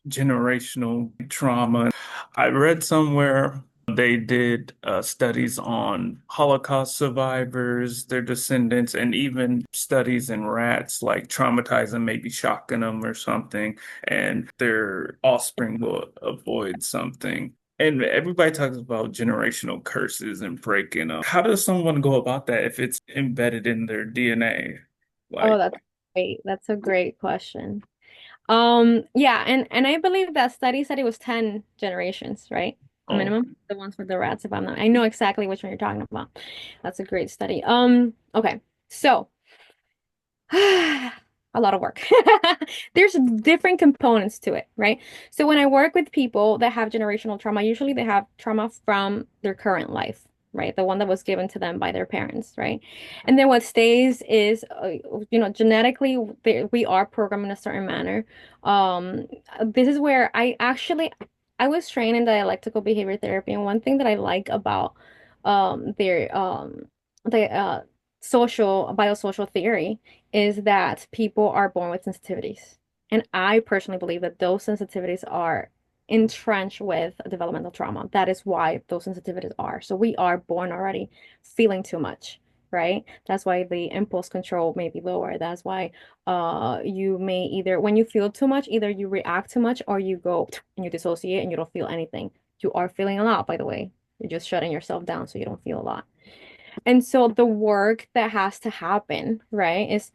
generational trauma. I read somewhere they did studies on Holocaust survivors, their descendants, and even studies in rats, like traumatizing, maybe shocking them or something, and their offspring will avoid something. And everybody talks about generational curses and breaking them. How does someone go about that if it's embedded in their DNA? Oh, Like, that's great. That's a great question. Yeah, and I believe that study said it was 10 generations, right? oh, Minimum. The ones with the rats, if I'm not. I know exactly which one you're talking about. That's a great study. Okay. So, a lot of work. There's different components to it, right? So when I work with people that have generational trauma, usually they have trauma from their current life, right? The one that was given to them by their parents, right? And then what stays is, genetically, we are programmed in a certain manner. Um, this is where I was trained in dialectical behavior therapy, and one thing that I like about their the social biosocial theory is that people are born with sensitivities. And I personally believe that those sensitivities are entrenched with developmental trauma. That is why those sensitivities are. So we are born already feeling too much, right? That's why the impulse control may be lower. That's why you may either when you feel too much, either you react too much or you go and you dissociate and you don't feel anything. You are feeling a lot, by the way. You're just shutting yourself down so you don't feel a lot. And so the work that has to happen, right, is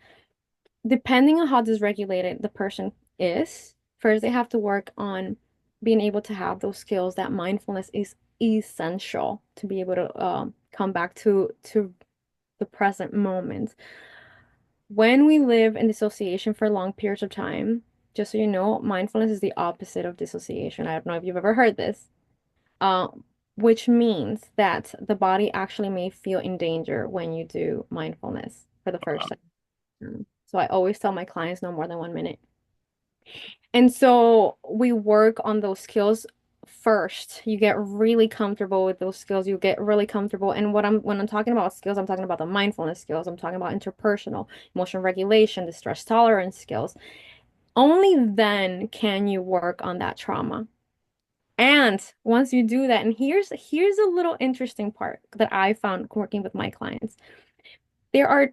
depending on how dysregulated the person is, first they have to work on being able to have those skills. That mindfulness is essential to be able to come back to the present moment. When we live in dissociation for long periods of time, just so you know, mindfulness is the opposite of dissociation. I don't know if you've ever heard this. Which means that the body actually may feel in danger when you do mindfulness for the first time. So I always tell my clients no more than 1 minute. And so we work on those skills first. You get really comfortable with those skills. You get really comfortable. And when I'm talking about skills, I'm talking about the mindfulness skills. I'm talking about interpersonal, emotion regulation, the stress tolerance skills. Only then can you work on that trauma. And once you do that, and here's a little interesting part that I found working with my clients. There are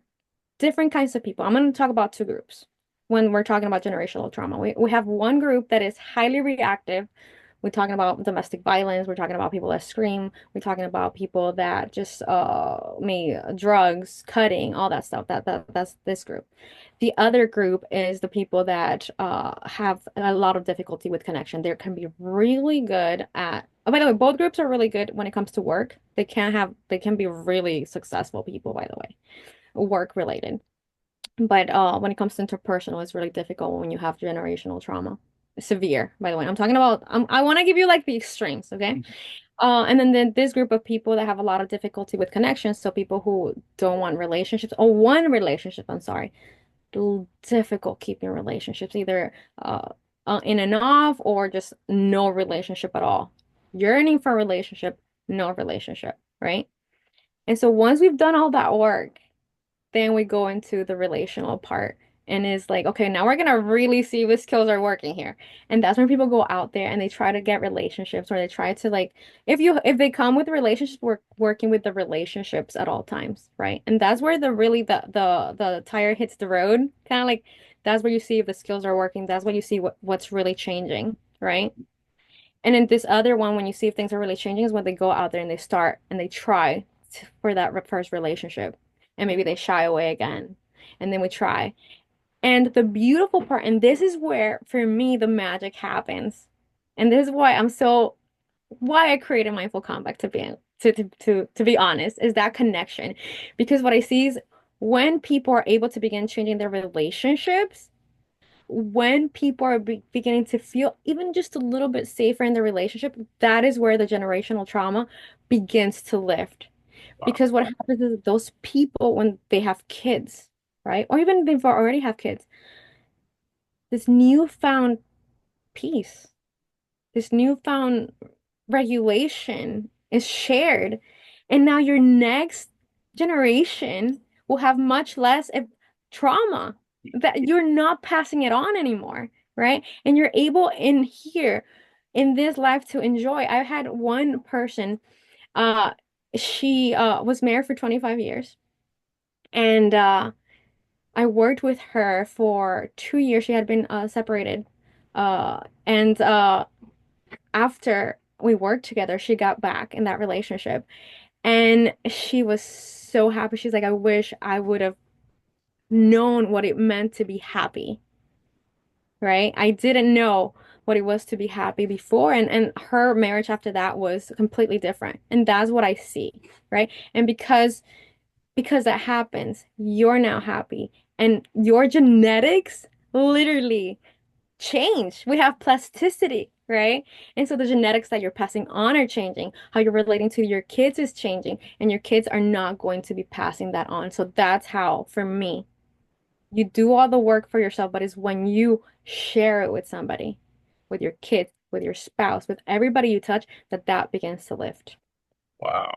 different kinds of people. I'm going to talk about two groups when we're talking about generational trauma. We have one group that is highly reactive. We're talking about domestic violence. We're talking about people that scream. We're talking about people that just me drugs, cutting, all that stuff. That's this group. The other group is the people that have a lot of difficulty with connection. They can be really good at. Oh, by the way, both groups are really good when it comes to work. They can be really successful people, by the way, work related. But when it comes to interpersonal, it's really difficult when you have generational trauma. Severe, by the way. I'm talking about, I want to give you like the extremes, okay? And then this group of people that have a lot of difficulty with connections, so people who don't want relationships, or one relationship, I'm sorry, difficult keeping relationships, either in and off or just no relationship at all. Yearning for a relationship, no relationship, right? And so once we've done all that work, then we go into the relational part and is like, okay, now we're gonna really see what skills are working here. And that's when people go out there and they try to get relationships or they try to like if they come with relationships, we're working with the relationships at all times, right? And that's where the tire hits the road, kind of like that's where you see if the skills are working, that's when you see what's really changing, right? And then this other one, when you see if things are really changing, is when they go out there and they start and they try for that first relationship. And maybe they shy away again. And then we try. And the beautiful part, and this is where, for me, the magic happens. And this is why I created Mindful Comeback to be honest, is that connection. Because what I see is when people are able to begin changing their relationships, when people are beginning to feel even just a little bit safer in the relationship, that is where the generational trauma begins to lift. Wow. Because what happens is those people, when they have kids, right? Or even they've already have kids, this newfound peace, this newfound regulation is shared. And now your next generation will have much less trauma that you're not passing it on anymore, right? And you're able in here in this life to enjoy. I had one person, uh, she was married for 25 years, and I worked with her for 2 years. She had been separated. And after we worked together, she got back in that relationship. And she was so happy. She's like, I wish I would have known what it meant to be happy, right? I didn't know what it was to be happy before. And her marriage after that was completely different. And that's what I see, right? And because that happens, you're now happy. And your genetics literally change. We have plasticity, right? And so the genetics that you're passing on are changing. How you're relating to your kids is changing, and your kids are not going to be passing that on. So that's how, for me, you do all the work for yourself, but it's when you share it with somebody, with your kids, with your spouse, with everybody you touch, that begins to lift. Wow.